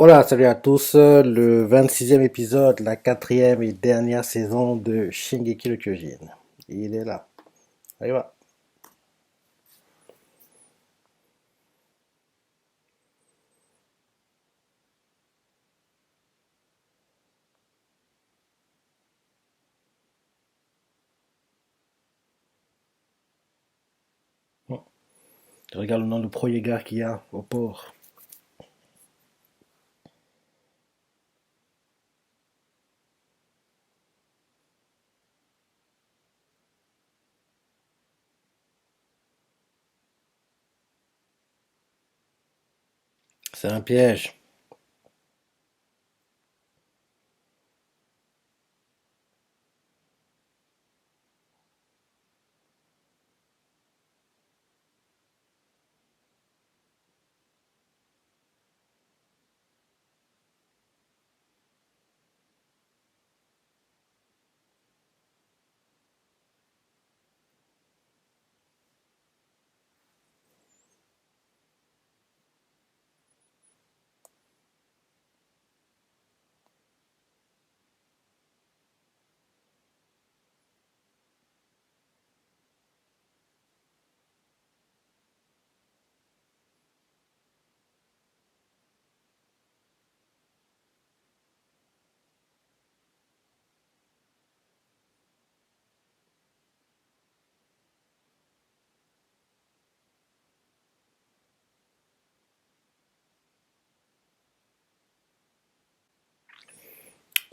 Hola, salut à tous. Le 26e épisode, la quatrième et dernière saison de Shingeki no Kyojin. Il est là. Allez, va. Je regarde le nom du premier gars qu'il y a au port. C'est un piège.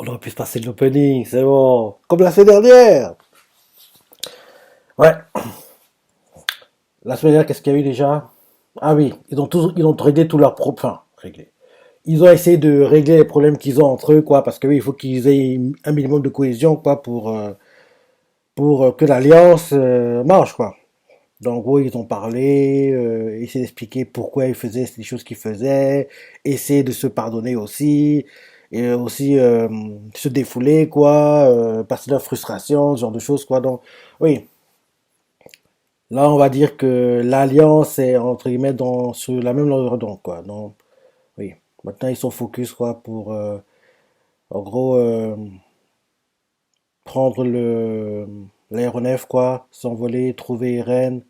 On aurait pu se passer de l'opening, c'est bon. Comme la semaine dernière. Ouais, la semaine dernière, qu'est-ce qu'il y a eu déjà? Ah oui, ils ont réglé tous leurs problèmes. Enfin, réglé. Ils ont essayé de régler les problèmes qu'ils ont entre eux, quoi, parce que oui, il faut qu'ils aient un minimum de cohésion, quoi, pour que l'alliance marche, quoi. Donc, en gros, ils ont parlé, essayé d'expliquer pourquoi ils faisaient les choses qu'ils faisaient, essayer de se pardonner aussi, et aussi se défouler, quoi, passer leur frustration, ce genre de choses, quoi. Donc, oui, là, on va dire que l'alliance est, entre guillemets, sur la même longueur d'onde, quoi. Donc, oui, maintenant, ils sont focus, quoi, pour, en gros, prendre l'aéronef, quoi, s'envoler, trouver Irène,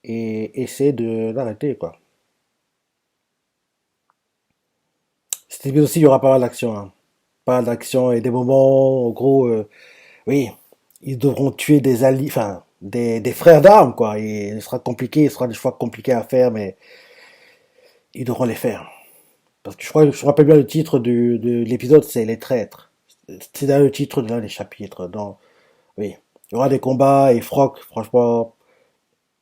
et essayer de l'arrêter, quoi. C'était bien aussi, il y aura pas mal d'action, hein. Pas mal d'action et des moments, en gros, oui, ils devront tuer des alliés, enfin, des frères d'armes, quoi. Et ce sera compliqué, ce sera des choix compliqués à faire, mais ils devront les faire. Parce que je me rappelle bien le titre de l'épisode, c'est Les Traîtres. C'est dans le titre de l'un des chapitres. Donc, oui, il y aura des combats et Frock, franchement,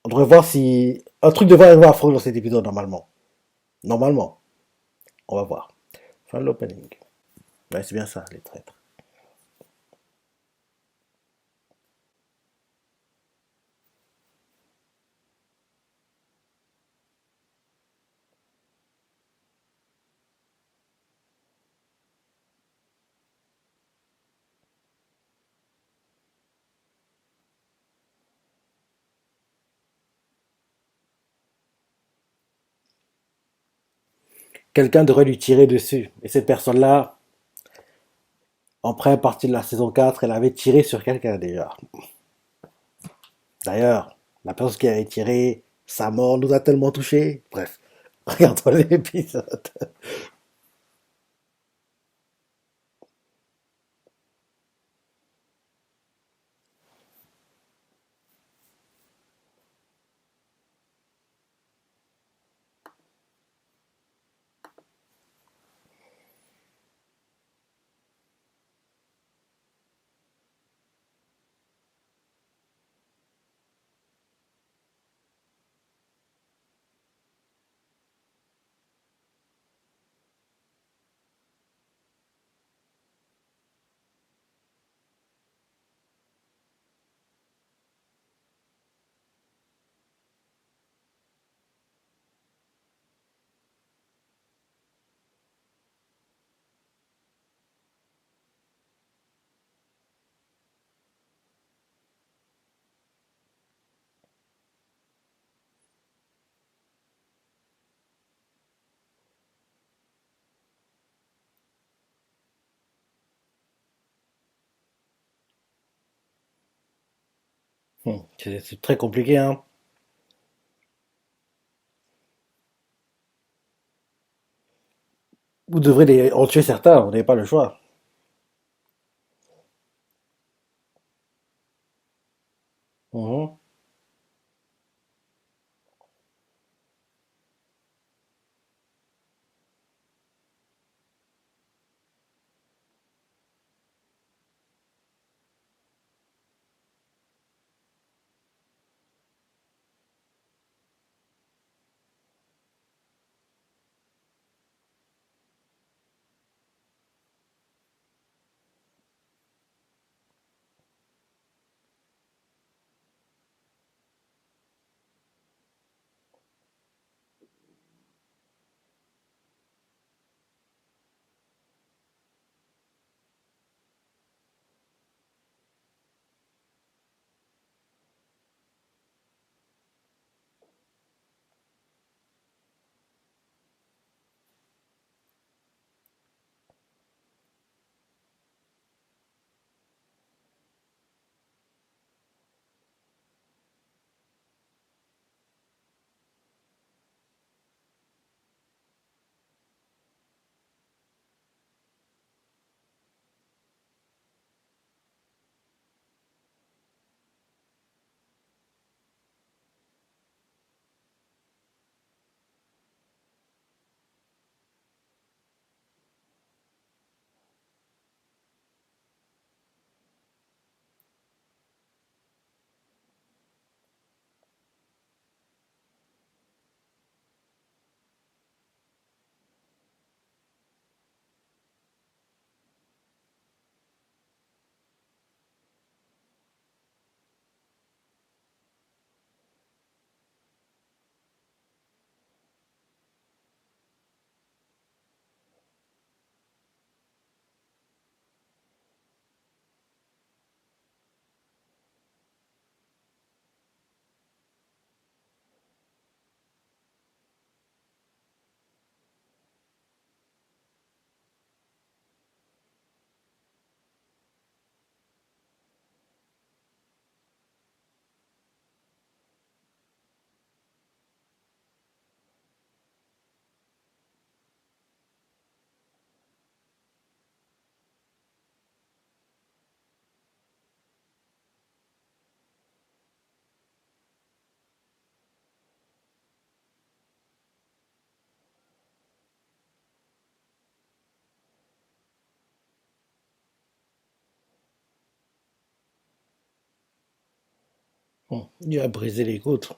on devrait voir si. Un truc devrait avoir Frock dans cet épisode, normalement. Normalement, on va voir. Fin de l'opening. Ouais, c'est bien ça, Les Traîtres. Quelqu'un devrait lui tirer dessus. Et cette personne-là, en première partie de la saison 4, elle avait tiré sur quelqu'un déjà. D'ailleurs, la personne qui avait tiré, sa mort nous a tellement touchés. Bref, regardons l'épisode. C'est très compliqué, hein. Vous devrez en tuer certains, vous n'avez pas le choix. Mhm. Il a brisé les côtes.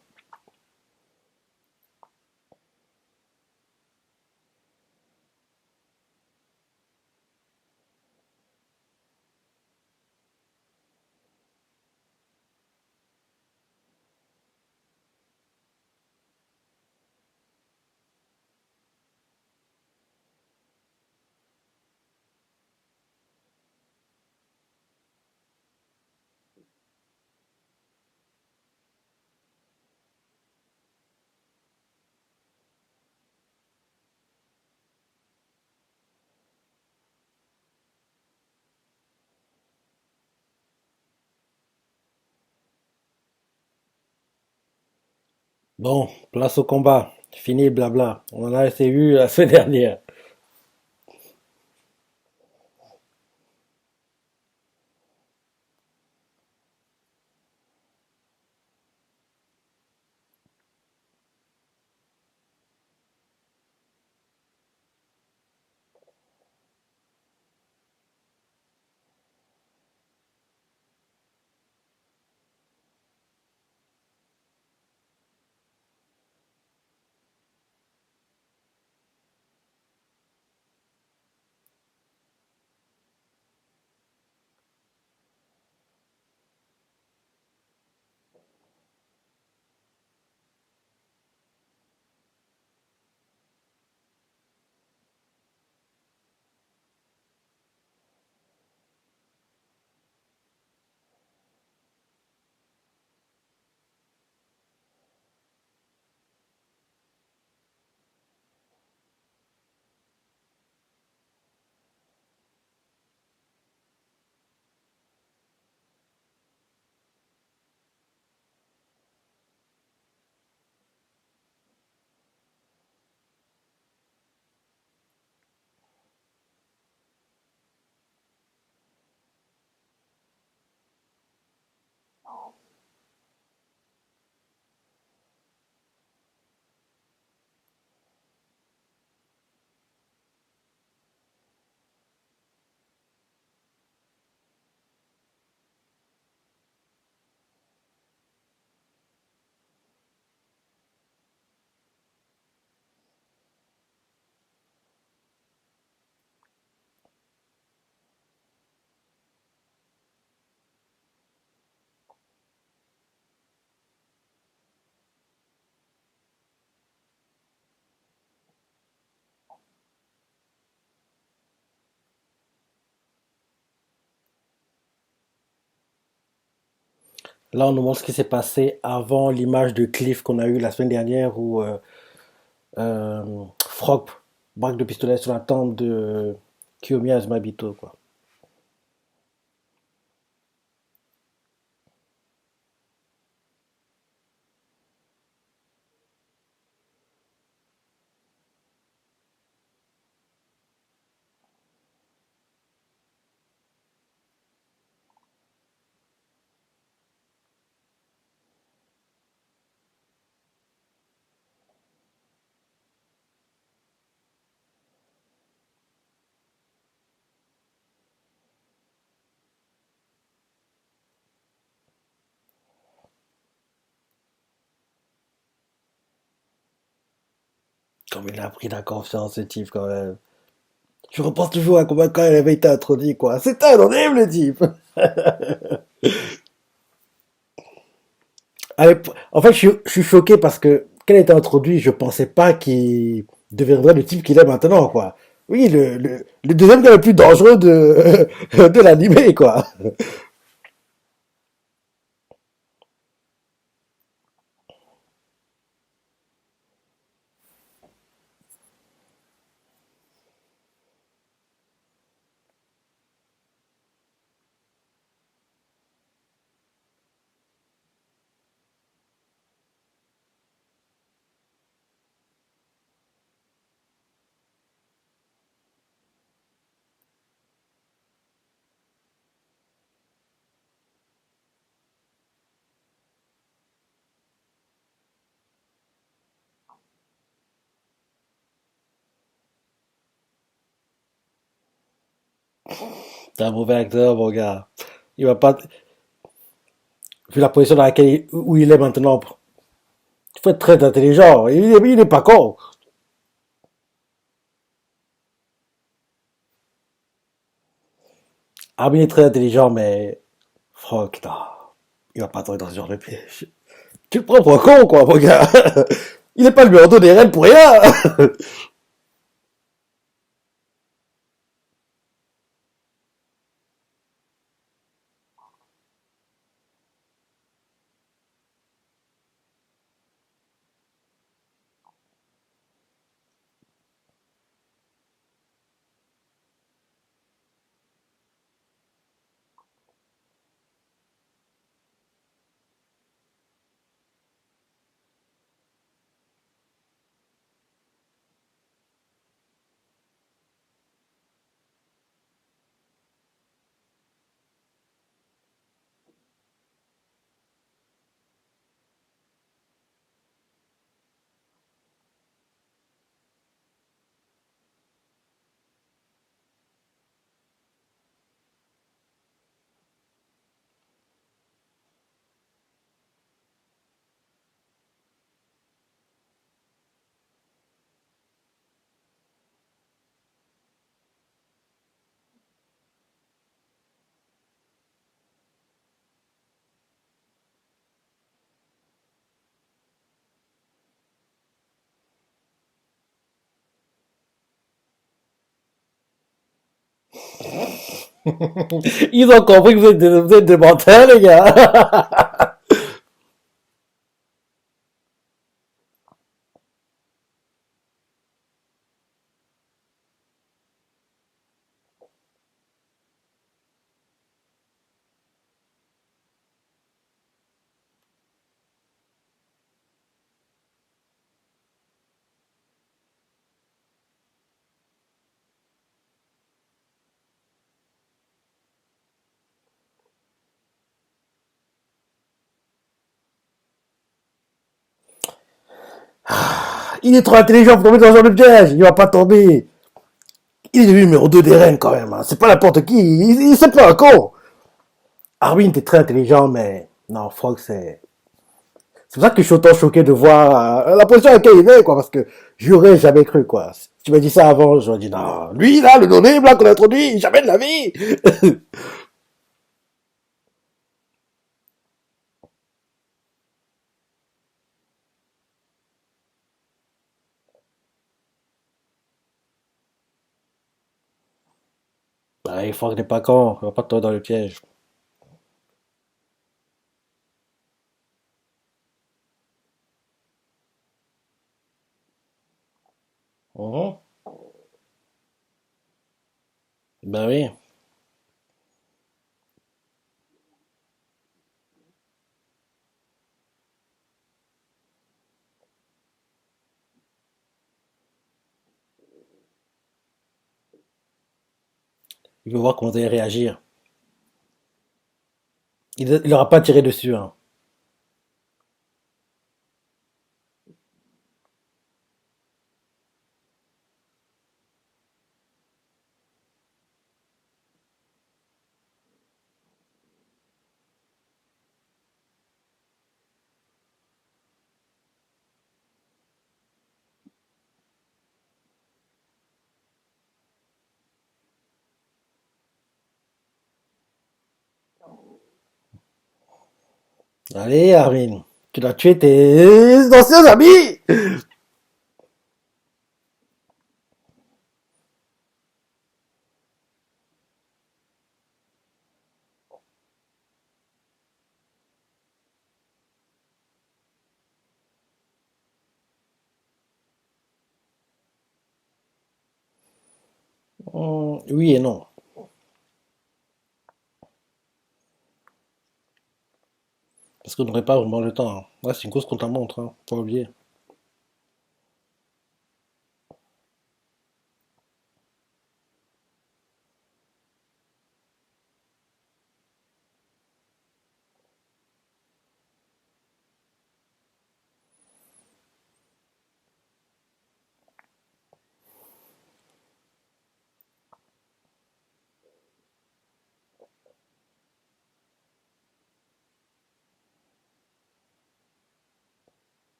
Bon, place au combat. Fini, blabla. On en a assez vu la semaine dernière. Là, on nous montre ce qui s'est passé avant l'image de Cliff qu'on a eue la semaine dernière où Frog braque de pistolet sur la tempe de Kiyomi Azumabito, quoi. Comme il a pris la confiance, ce type, quand même. Je repense toujours à comment quand il avait été introduit, quoi. C'est un horrible, le type. En fait, je suis choqué parce que quand il a été introduit, je pensais pas qu'il deviendrait le type qu'il est maintenant, quoi. Oui, le deuxième gars le plus dangereux de l'animé, quoi. C'est un mauvais acteur, mon gars. Il va pas, vu la position dans laquelle où il est maintenant. Il faut être très intelligent. Il est pas con. Ah, mais il est très intelligent, mais Franck, non. Il va pas tomber dans ce genre de piège. Tu le prends pour un con, quoi, mon gars. Il n'est pas le numéro 2 des reines pour rien. Ils ont compris que vous êtes des menteurs, les gars. Il est trop intelligent pour tomber dans ce genre de piège. Il va pas tomber. Il est devenu numéro 2 des reines, quand même, hein. C'est pas n'importe qui. C'est pas un con. Armin était très intelligent, mais non, Frog, c'est pour ça que je suis autant choqué de voir la position à laquelle il est, quoi, parce que j'aurais jamais cru, quoi. Si tu m'as dit ça avant, j'aurais dit non, lui, là, le donné, là, qu'on a introduit, jamais de la vie. Bah, Frog n'est pas con, il va pas tomber dans le piège. Ben oui. Il veut voir comment vous allez réagir. Il n'aura pas tiré dessus, hein. Allez, Armin. Tu dois tuer tes anciens amis. Oui et non. Parce qu'on n'aurait pas vraiment le temps, hein. Ouais, c'est une course contre la montre, hein. Faut pas oublier.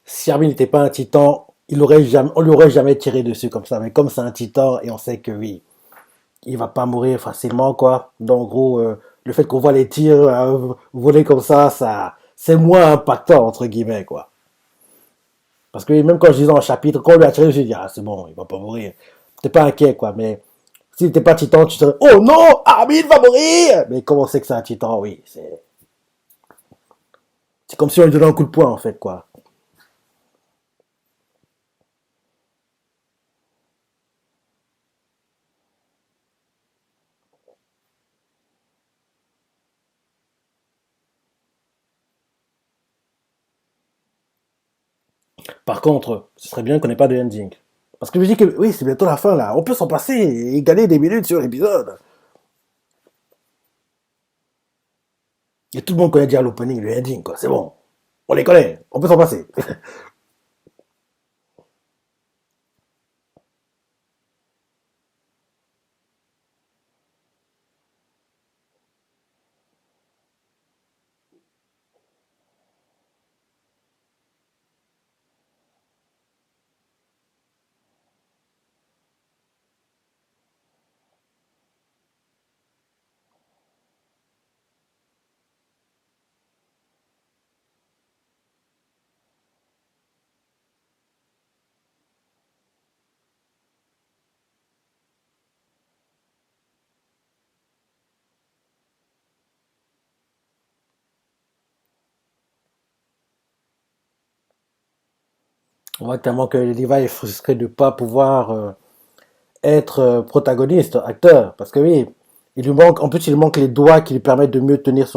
Si Armin n'était pas un titan, on lui aurait jamais tiré dessus comme ça. Mais comme c'est un titan et on sait que oui, il va pas mourir facilement, quoi. Donc, en gros, le fait qu'on voit les tirs voler comme ça, c'est moins impactant, entre guillemets, quoi. Parce que même quand je disais en chapitre, quand on lui a tiré, je me suis dit, ah, c'est bon, il va pas mourir. T'es pas inquiet, quoi. Mais s'il n'était pas titan, tu serais, oh non, Armin va mourir! Mais comment on sait que c'est un titan, oui. C'est comme si on lui donnait un coup de poing, en fait, quoi. Par contre, ce serait bien qu'on n'ait pas de ending. Parce que je me dis que oui, c'est bientôt la fin là. On peut s'en passer et gagner des minutes sur l'épisode. Et tout le monde connaît déjà l'opening, le ending, quoi. C'est bon. On les connaît. On peut s'en passer. On voit tellement que Levi est frustré de ne pas pouvoir être protagoniste, acteur. Parce que oui, il lui manque, en plus, il lui manque les doigts qui lui permettent de mieux tenir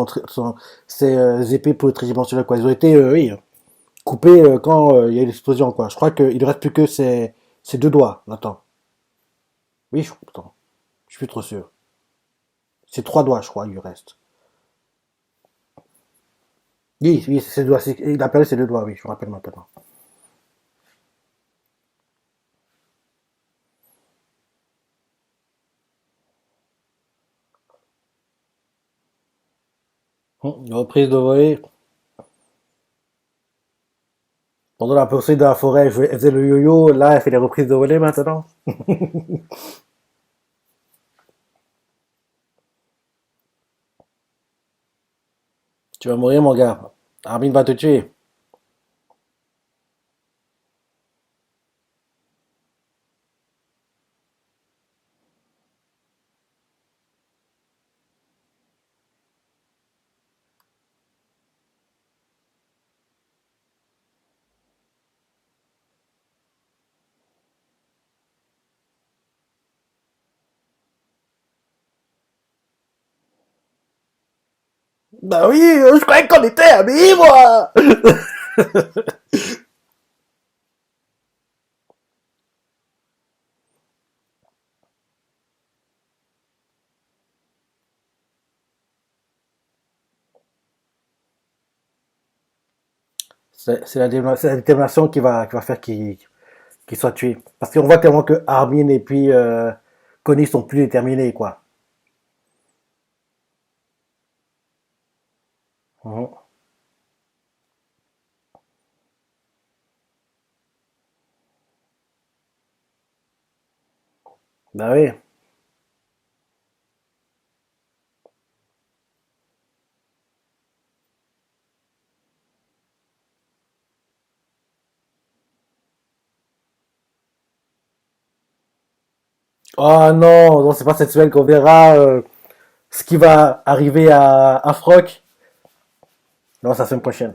ses épées pour le tridimensionnel, quoi. Ils ont été, oui, coupés quand il y a eu l'explosion, quoi. Je crois qu'il ne reste plus que ses deux doigts, maintenant. Oui, attends, je suis plus trop sûr. C'est trois doigts, je crois, il lui reste. Oui, oui, c'est ses doigts. Il a perdu ses deux doigts, oui, je me rappelle maintenant. Une reprise de volée. Pendant la poursuite de la forêt, elle faisait le yo-yo. Là, elle fait les reprises de volée maintenant. Tu vas mourir, mon gars. Armin va te tuer. Bah oui, je croyais qu'on était amis, moi. C'est la détermination qui va faire qu'il soit tué. Parce qu'on voit clairement que Armin et puis Connie sont plus déterminés, quoi. Mhm. Bah oui. Oh non, non c'est pas cette semaine qu'on verra ce qui va arriver à Frock. Non, c'est la semaine prochaine.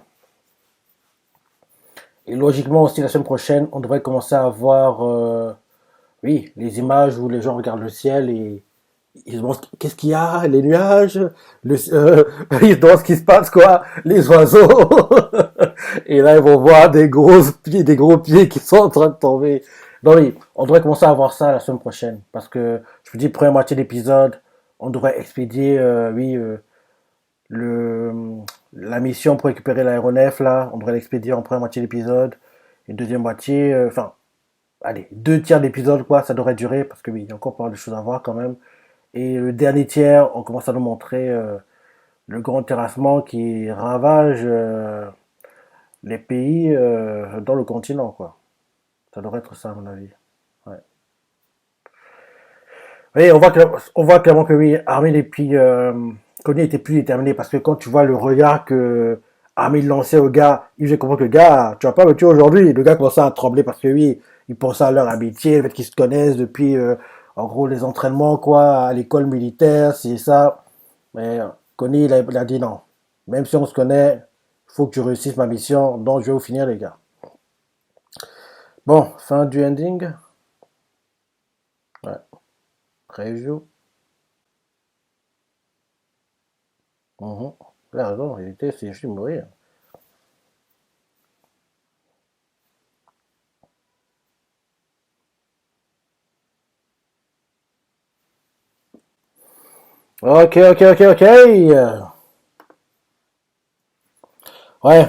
Et logiquement aussi, la semaine prochaine, on devrait commencer à voir, oui, les images où les gens regardent le ciel et ils se demandent qu'est-ce qu'il y a, les nuages, ils se demandent ce qui se passe, quoi, les oiseaux. Et là, ils vont voir des gros pieds qui sont en train de tomber. Non, oui, on devrait commencer à voir ça la semaine prochaine. Parce que, je vous dis, première moitié d'épisode, on devrait expédier, oui, le, la mission pour récupérer l'aéronef, là, on devrait l'expédier en première moitié d'épisode. Une deuxième moitié, enfin, allez, deux tiers d'épisode, quoi, ça devrait durer, parce que oui, il y a encore pas mal de choses à voir quand même. Et le dernier tiers, on commence à nous montrer le grand terrassement qui ravage les pays dans le continent, quoi. Ça devrait être ça, à mon avis. Ouais. Oui, on voit clairement que oui, Armin et puis Connie étaient plus déterminés parce que quand tu vois le regard que Armin lançait au gars, il faisait comprendre que le gars, tu vas pas me tuer aujourd'hui. Le gars commençait à trembler parce que oui, il pensait à leur amitié, le fait qu'ils se connaissent depuis, en gros, les entraînements, quoi, à l'école militaire, c'est ça. Mais Connie, il a dit non. Même si on se connaît, il faut que tu réussisses ma mission, donc je vais vous finir, les gars. Bon, fin du ending. Ouais, preview. Mhm. Il a raison, en réalité, c'est juste mourir. Ok, ok, ok, ok. Ouais,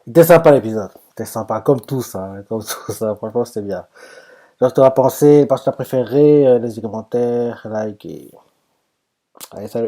c'était sympa l'épisode. C'était sympa, comme tout ça, hein, comme tout ça. Franchement, c'était bien. Genre, tu as pensé, parce que tu as préféré, les commentaires, like et... Allez, salut.